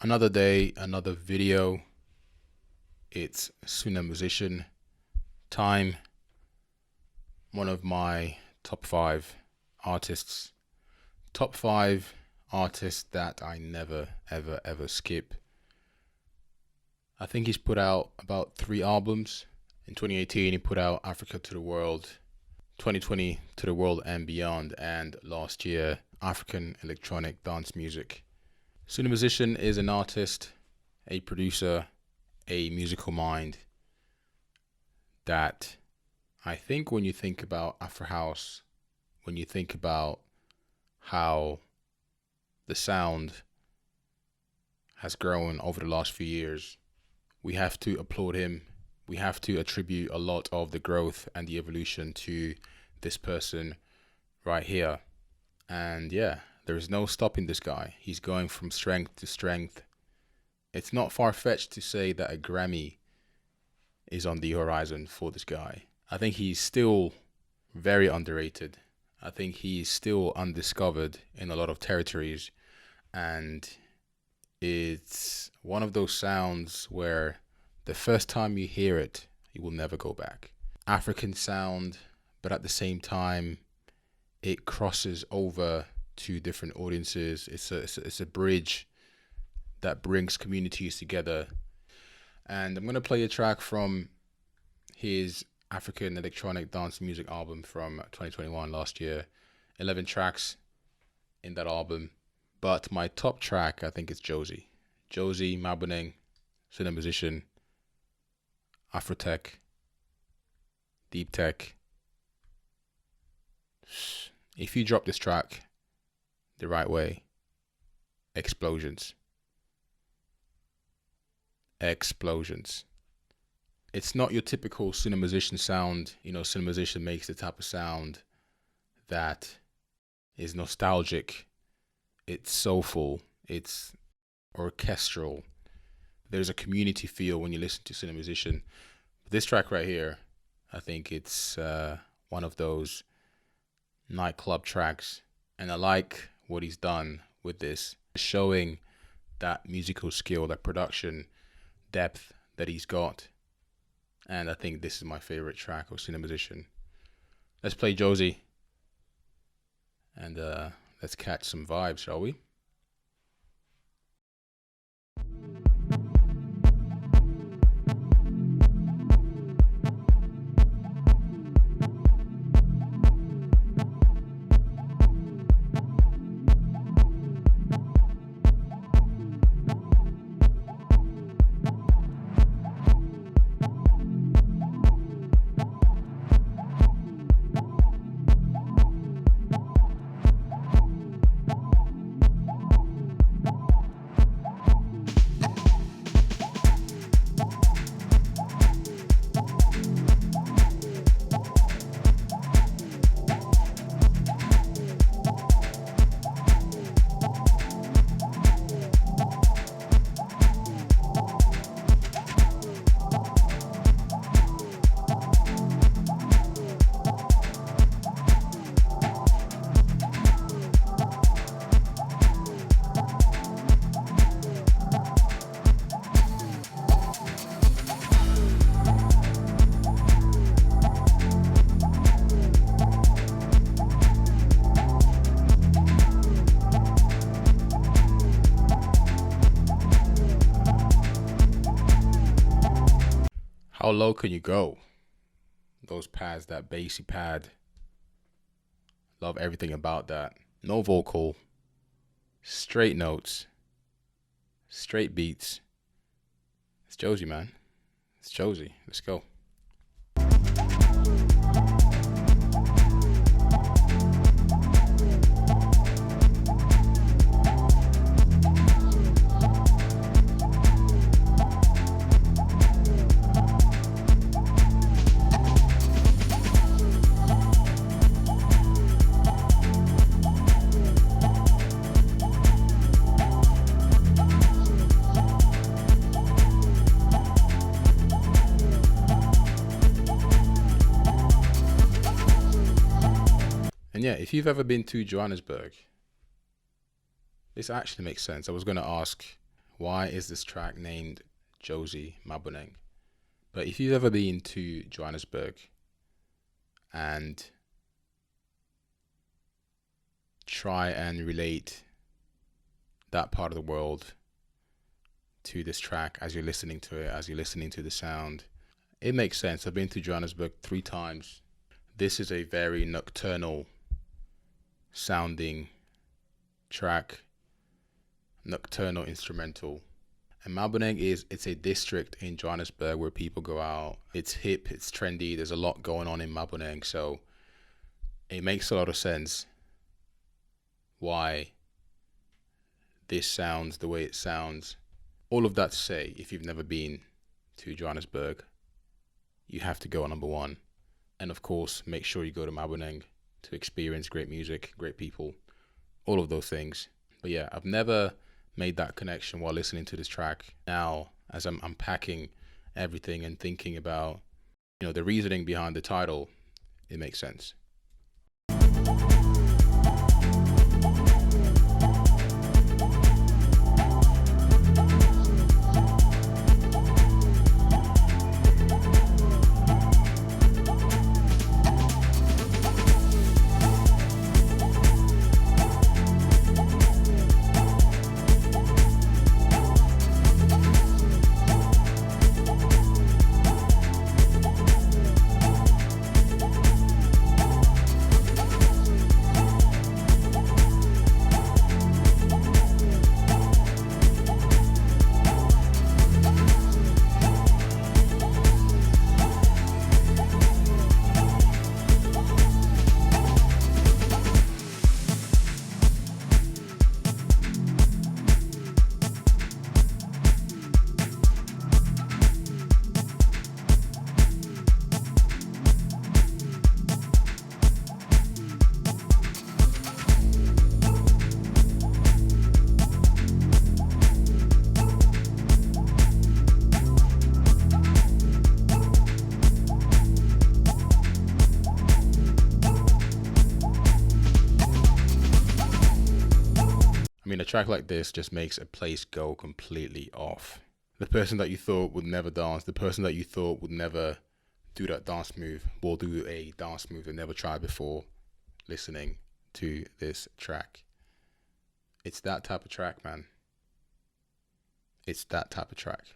Another day, another video. It's Suna Musician time. One of my top 5 artists. Top 5 artists that I never, ever skip. I think he's put out about 3 albums. In 2018, he put out Africa to the World, 2020 to the World and Beyond, and last year, African Electronic Dance Music. Suna Musician is an artist, a producer, a musical mind that I think when you think about Afro House, when you think about how the sound has grown over the last few years, we have to applaud him. We have to attribute a lot of the growth and the evolution to this person right here. And yeah, there is no stopping this guy. He's going from strength to strength. It's not far-fetched to say that a Grammy is on the horizon for this guy. I think he's still very underrated. I think he's still undiscovered in a lot of territories. And it's one of those sounds where the first time you hear it, you will never go back. African sound, but at the same time, it crosses over to different audiences. It's a bridge that brings communities together. And I'm going to play a track from his African Electronic Dance Music album from 2021, last year. 11 tracks in that album. But my top track, I think, is Josie. Josie Mabuneng, Suna Musician, Afrotech, Deep Tech. If you drop this track the right way, explosions. Explosions. It's not your typical Suna Musician sound. You know, Suna Musician makes the type of sound that is nostalgic. It's soulful. It's orchestral. There's a community feel when you listen to Suna Musician. This track right here, I think it's one of those nightclub tracks. And I like what he's done with this, showing that musical skill, that production depth that he's got. And I think this is my favorite track of Suna Musician. Let's play Josie. And let's catch some vibes, shall we? How low can you go? Those pads, that bassy pad. Love everything about that. No vocal. Straight notes. Straight beats. It's Josie, man. It's Josie. Let's go. Yeah, if you've ever been to Johannesburg, this actually makes sense. I was going to ask Why is this track named Josie Maboneng? But if you've ever been to Johannesburg and try and relate that part of the world to this track as you're listening to it, as you're listening to the sound, it makes sense. I've been to Johannesburg 3 times. This is a very nocturnal sounding track, nocturnal instrumental. And Maboneng it's a district in Johannesburg where people go out. It's hip, it's trendy, there's a lot going on in Maboneng, so it makes a lot of sense why this sounds the way it sounds. All of that to say, if you've never been to Johannesburg, you have to go on number 1. And of course, make sure you go to Maboneng to experience great music, great people, all of those things. But yeah, I've never made that connection while listening to this track. Now, as I'm unpacking everything and thinking about, the reasoning behind the title, it makes sense. A track like this just makes a place go completely off. The person that you thought would never dance, the person that you thought would never do that dance move, will do a dance move they never tried before listening to this track. It's that type of track, man. It's that type of track.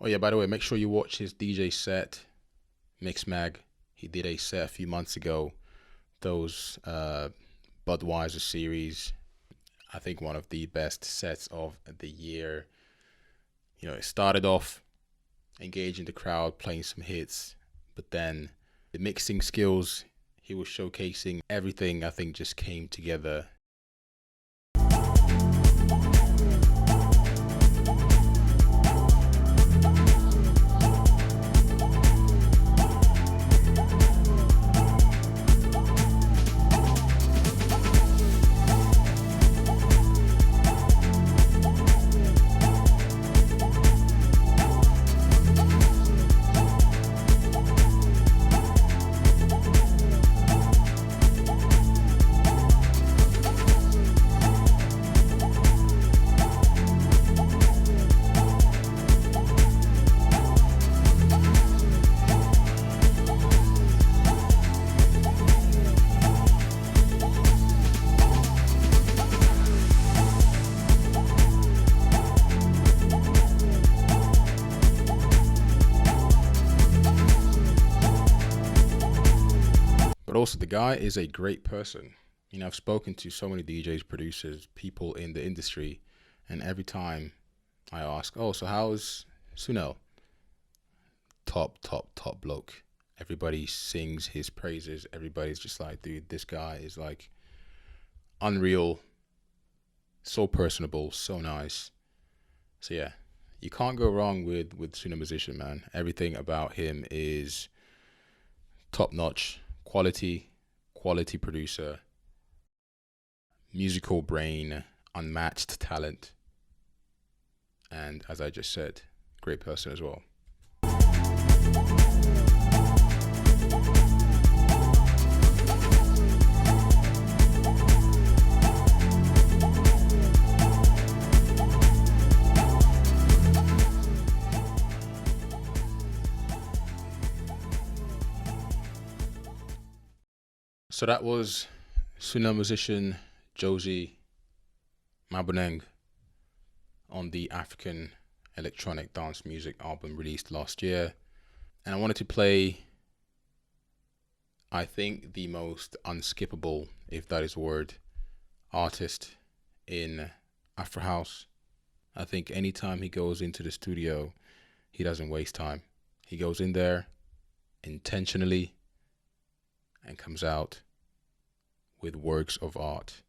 Oh yeah, by the way, make sure you watch his DJ set, Mix Mag. He did a set a few months ago. Those Budweiser series, I think one of the best sets of the year. It started off engaging the crowd, playing some hits, but then the mixing skills he was showcasing, everything I think just came together. But also, the guy is a great person. I've spoken to so many DJs, producers, people in the industry, and every time I ask, "Oh, so how's Sunel?" Top, top, top bloke. Everybody sings his praises. Everybody's just like, dude, this guy is like unreal, so personable, so nice. So yeah, you can't go wrong with Suno Musician, man. Everything about him is top notch, quality producer, musical brain, unmatched talent, and as I just said, great person as well. So that was Suno musician Josie Mabuneng on the African electronic dance music album released last year. And I wanted to play, I think, the most unskippable, if that is a word, artist in Afro House. I think anytime he goes into the studio, he doesn't waste time. He goes in there intentionally and comes out with works of art.